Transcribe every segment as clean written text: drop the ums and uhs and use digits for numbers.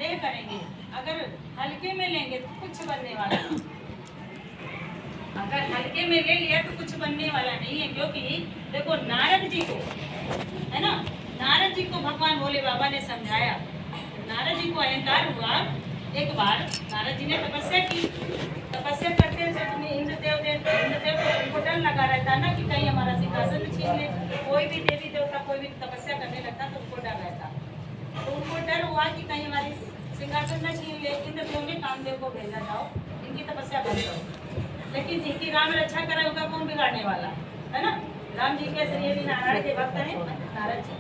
तय करेंगे। अगर हल्के में लेंगे तो कुछ बनने वाला नहीं। अगर हल्के में ले लिया तो कुछ बनने वाला नहीं है, क्योंकि देखो नारद जी को, है ना, नारद जी को भगवान भोले बाबा ने समझाया। नारद जी को अहंकार हुआ। एक बार नारद जी ने तपस्या की। तपस्या करते समय इंद्रदेव को डर लगा रहता ना कि कहीं हमारा सिंहासन छीन ले। कोई भी देवी देवता कोई भी तपस्या करने लगता तो उनको डर रहता। तो उनको डर हुआ कि कहीं हमारी सिंहासन न छीन ले। इंद्रदेव ने कामदेव को भेजा, जाओ इनकी तपस्या बंद करो। लेकिन जिनकी राम रक्षा करा होगा कौन बिगाड़ने वाला, है ना। राम जी के श्री नारायण के भक्त हैं नारद जी।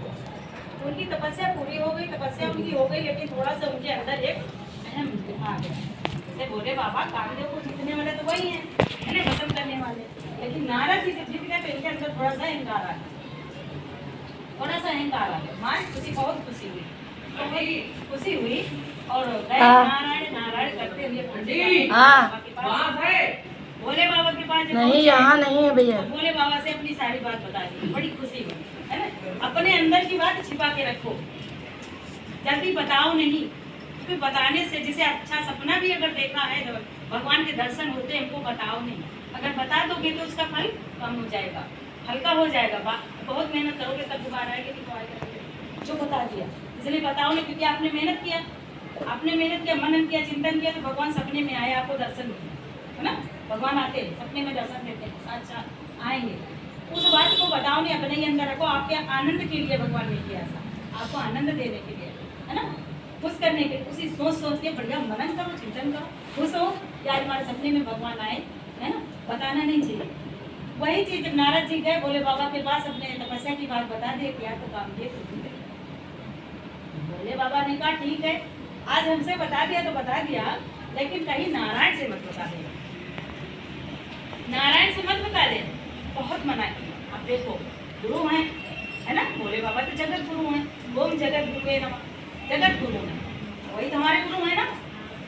उनकी तपस्या पूरी हो गई, तपस्या उनकी हो गई, लेकिन थोड़ा सा उनके अंदर एक अहम आ गया। जैसे बोले बाबा कामदेव को जीतने वाले तो वही है ना, खत्म करने वाले। लेकिन नारद जी जब जीत गए तो इनके अंदर थोड़ा सा अहंकार आ गया, थोड़ा सा अहंकार आ गया। माँ खुशी, बहुत खुशी हुई, तो मेरी खुशी हुई और गए नारायण नारायण करते हुए भोले बाबा के पास। नहीं, यहाँ नहीं है भैया। तो भोले बाबा से अपनी सारी बात बता दी, बड़ी खुशी हुई, है ना। अपने अंदर की बात छिपा के रखो, जल्दी बताओ नहीं, क्योंकि बताने से जैसे अच्छा सपना भी अगर देखा है तो भगवान के दर्शन होते हैं, हमको बताओ नहीं। अगर बता दोगे तो उसका फल कम हो जाएगा, हल्का हो जाएगा। बहुत मेहनत करोगे तब दोबारा आएगी तो आएगा। जो बता दिया इसलिए बताओ नहीं, क्योंकि आपने मेहनत किया, मनन किया, चिंतन किया, तो भगवान सपने में आए, आपको दर्शन दिए, है ना। भगवान आते हैं सपने में, दर्शन देते हैं, अच्छा आएंगे। उस बात को बताओ नहीं, अपने ही अंदर रखो। आपके आनंद के लिए भगवान ने किया ऐसा, आपको आनंद देने के लिए, है ना, खुश करने के। उसी सोच के बढ़िया मनन करो, चिंतन करो, खुश हो कि आज हमारे सपने में भगवान आए, है ना। बताना नहीं चाहिए। वही चीज जब नारद जी गए भोले बाबा के पास, अपने तपस्या की बात बता दे, क्या तो काम दे। भोले बाबा ने कहा ठीक है, आज हमसे बता दिया तो बता दिया, लेकिन कहीं नारायण से मत बता देना, नारायण से मत बता देना। बहुत मना किया। अब देखो गुरु हैं, है ना, भोले बाबा तो जगत गुरु हैं। ओम जगत गुरुवे नमः, जगत गुरु है, वही तो हमारे गुरु है ना।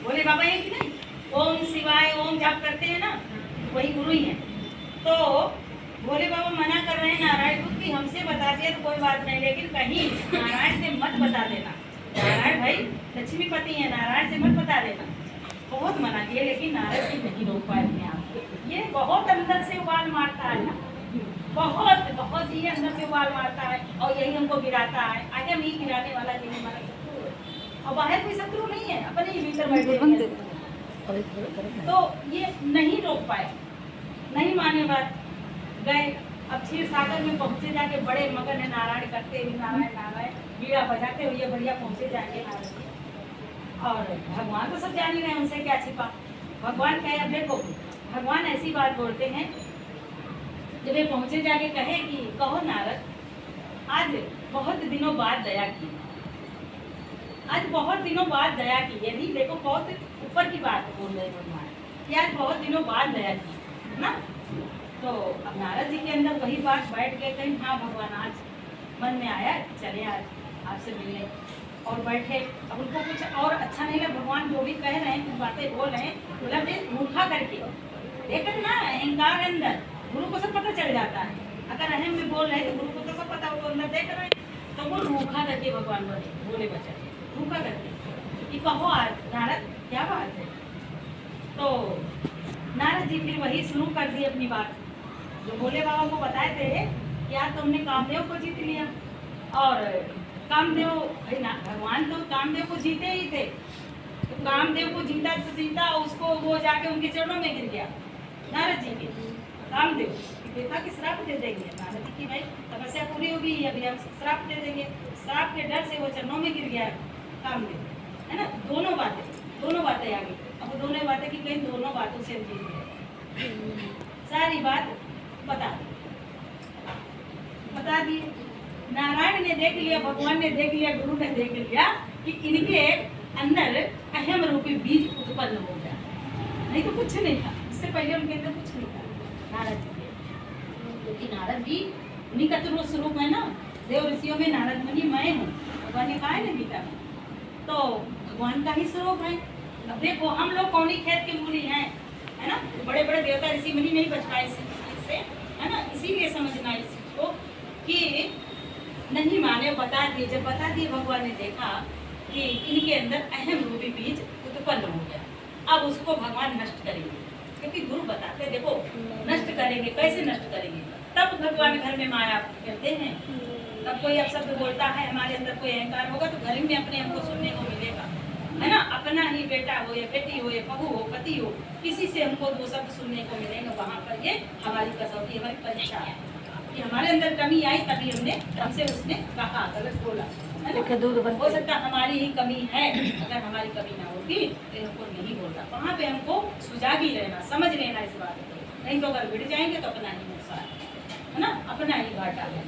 भोले बाबा है कि नहीं, ओम शिवाय ओम जाप करते हैं ना, वही गुरु ही है। तो भोले बाबा मना कर रहे हैं नारायण को कि हमसे बता दिया तो कोई बात नहीं, लेकिन कहीं नारायण से मत बता देना। नारायण भाई लक्ष्मीपति है, नारायण से मत बता देना। बहुत मना किया, लेकिन नारायण जी नहीं रोक पाए अपने आप को। ये बहुत अंदर से उबाल मारता है ना, बहुत बहुत ही अंदर से उबाल मारता है, और यही हमको गिराता है। आगे हम ही गिराने वाला नहीं, हमारा शत्रु है, और बाहर कोई शत्रु नहीं है, अपने ही भीतर बैठे। तो ये नहीं रोक पाए, नहीं माने बात, गए। अब क्षीर सागर में पहुंचे, जाके बड़े मगन है नारायण करते हुए, नारायण नारायण बीड़ा बजाते हुए बढ़िया पहुंचे जाके नारायण। और भगवान तो सब जान ही रहे, उनसे क्या छिपा। भगवान कहे, अब देखो भगवान ऐसी बात बोलते हैं, जब ये पहुंचे जाके कहे कि कहो नारद, आज बहुत दिनों बाद दया की, आज बहुत दिनों बाद दया की। यानी देखो बहुत ऊपर की बात बोल रहे भगवान कि आज बहुत दिनों बाद दया की, है ना। तो अब नारद जी के अंदर वही बात बैठ गए, कहीं हाँ भगवान आज मन में आया चले आज आपसे मिलने, और बैठे। अब उनको कुछ और अच्छा नहीं लगा, भगवान जो भी कह रहे हैं, कुछ बातें बोल रहे हैं, मतलब मूर्खा करके लेकिन ना अहंकार अंदर, गुरु को सब पता चल जाता है। अगर अहम में बोल रहे हैं तो गुरु को तो सब पता, वो अंदर देख रहे हैं, तो वो रूखा करके भगवान बोले बच्चे रूखा करके कि कहो आज नारद क्या बात है। तो नारद जी फिर वही शुरू कर दी अपनी बात, जो भोले बाबा को बताए थे कि आज तुमने कामदेव को जीत लिया। और कामदेव भगवान तो कामदेव को जीते ही थे, तो कामदेव को जीता तो जीता, उसको वो जाके उनके चरणों में गिर गया नारद जी के। कामदेव देखा कि श्राप दे देंगे नारद जी की, भाई तपस्या पूरी होगी, अभी हम श्राप दे देंगे। श्राप के डर से वो चरणों में गिर गया कामदेव, है ना। दोनों बातें आ गई। अब दोनों बातें की कहीं दोनों बातों से जीत गए, सारी बात बता दी। नारायण ने देख लिया, भगवान ने देख लिया, गुरु ने देख लिया कि इनके अंदर अहम रूपी बीज उत्पन्न हो गया, नहीं तो कुछ नहीं था। इससे पहले उनके अंदर कुछ नहीं था नारद जी के, क्योंकि नारद भी उन्हीं का तो स्वरूप है ना। देव ऋषियों में नारद मुनि मैं हूँ, भगवान ने कहा है ना गीता में, तो भगवान का ही स्वरूप है। अब देखो हम लोग कौनी खेत के मुनि हैं, है ना, बड़े बड़े देवता ऋषि मुनि नहीं बच पाए इससे, है ना। इसीलिए समझना इस चीज को कि नहीं माने, बता दिए। जब बता दिए भगवान ने देखा कि इनके अंदर अहम रूपी बीज उत्पन्न हो गया, अब उसको भगवान नष्ट करेंगे। क्योंकि गुरु बताते देखो नष्ट करेंगे, कैसे नष्ट करेंगे, तब भगवान घर में माया करते हैं। तब कोई अपशब्द बोलता है, हमारे अंदर कोई अहंकार होगा तो घर में अपने हमको सुनने को मिलेगा, है ना। अपना ही बेटा हो या बेटी हो या बहू हो पति हो, किसी से हमको दो शब्द सुनने को मिलेंगे, वहाँ पर ये हमारी कसौटी, हमारी परीक्षा है कि हमारे अंदर कमी आई, तभी हमसे उसने कहा, गलत बोला, है ना। हो सकता हमारी ही कमी है, अगर हमारी कमी ना होती तो हमको नहीं बोलता। वहाँ पे हमको सुजागी रहना, समझ लेना इस बात को, नहीं तो अगर भिड़ जाएंगे तो अपना ही नुकसान है ना, अपना ही घाटा है।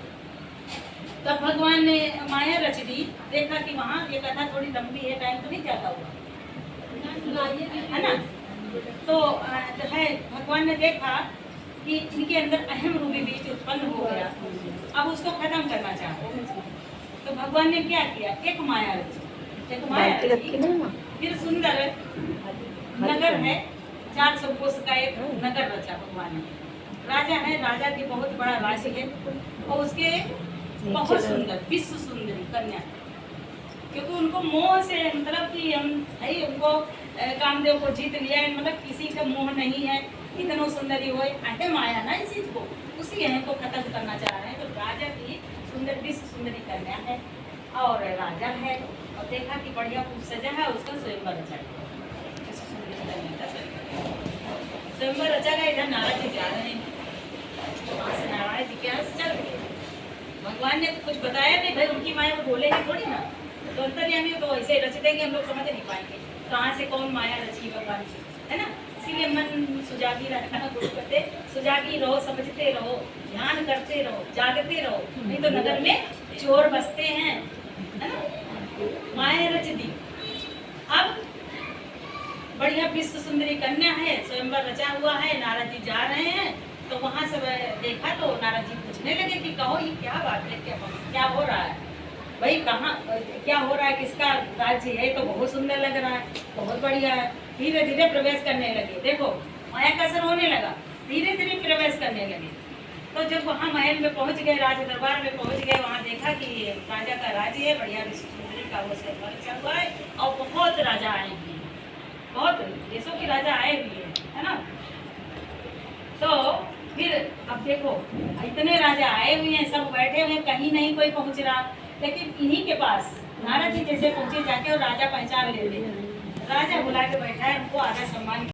तब भगवान ने माया रच दी, देखा कि वहाँ ये कथा थोड़ी लंबी है, टाइम तो नहीं ज़्यादा हुआ, है ना। तो है भगवान ने देखा कि इनके अंदर अहम रूपी बीज उत्पन्न हो गया, अब उसको खत्म करना चाहते। तो भगवान ने क्या किया, एक माया रची, एक माया रची, फिर सुंदर नगर है, 400 कोस का एक नगर रचा भगवान ने। राजा है, राजा की बहुत बड़ा राज्य है, और उसके बहुत सुंदर विश्व सुंदरी कन्या, क्योंकि उनको मोह से मतलब कि हम है, उनको कामदेव को जीत लिया है, मतलब किसी का मोह नहीं है, इतना सुंदरी हो अहम आया ना इस चीज को, उसी अहम को खत्म करना चाह रहे हैं। तो राजा की सुंदर विश्व सुंदरी कन्या है और राजा है, और देखा कि बढ़िया खूब सजा है, उसका स्वयंवर रचा स्वयंवर रचा गया। इधर नारद जी जा रहे हैं, नारायण जी के यहाँ से चल रहे, भगवान ने कुछ बताया नहीं भाई, उनकी माया को बोलेंगे थोड़ी ना, तो अंतर्यामी तो ऐसे रच देंगे, हम लोग समझ नहीं पाएंगे कहाँ से कौन माया रची भगवान की, है ना। इसीलिए मन सुजागी रखना, गुरु कहते सुजागी रहो, समझते रहो, ध्यान करते रहो, जागते रहो, नहीं तो नगर में चोर बसते हैं, है ना। माया रच दी, अब बढ़िया विश्व सुंदरी कन्या है, स्वयंवर रचा हुआ है, नारद जी जा रहे हैं। तो वहाँ सब देखा तो नारद जी पूछने लगे कि कहो ये क्या बात है, क्या हो रहा है भाई, कहाँ क्या हो रहा है, किसका राज्य है, तो बहुत सुंदर लग रहा है, बहुत बढ़िया है। धीरे धीरे प्रवेश करने लगे, देखो माया का असर होने लगा, धीरे धीरे प्रवेश करने लगे। तो जब वहाँ महल में पहुँच गए, राज दरबार में पहुँच गए, वहाँ देखा कि राजा का राज्य है, बढ़िया विश्व सुंदरी का वो से अच्छा हुआ है, और बहुत राजा आए हुए हैं, बहुत देशों के राजा आए हुए हैं, है ना। तो फिर अब देखो इतने राजा आए हुए हैं, सब बैठे हुए हैं, कहीं नहीं कोई पहुंच रहा, लेकिन इन्हीं के पास नारद जी जैसे पहुंचे जाके और राजा पहचान लेते हैं, राजा बुला के बैठा है, उनको आदर सम्मान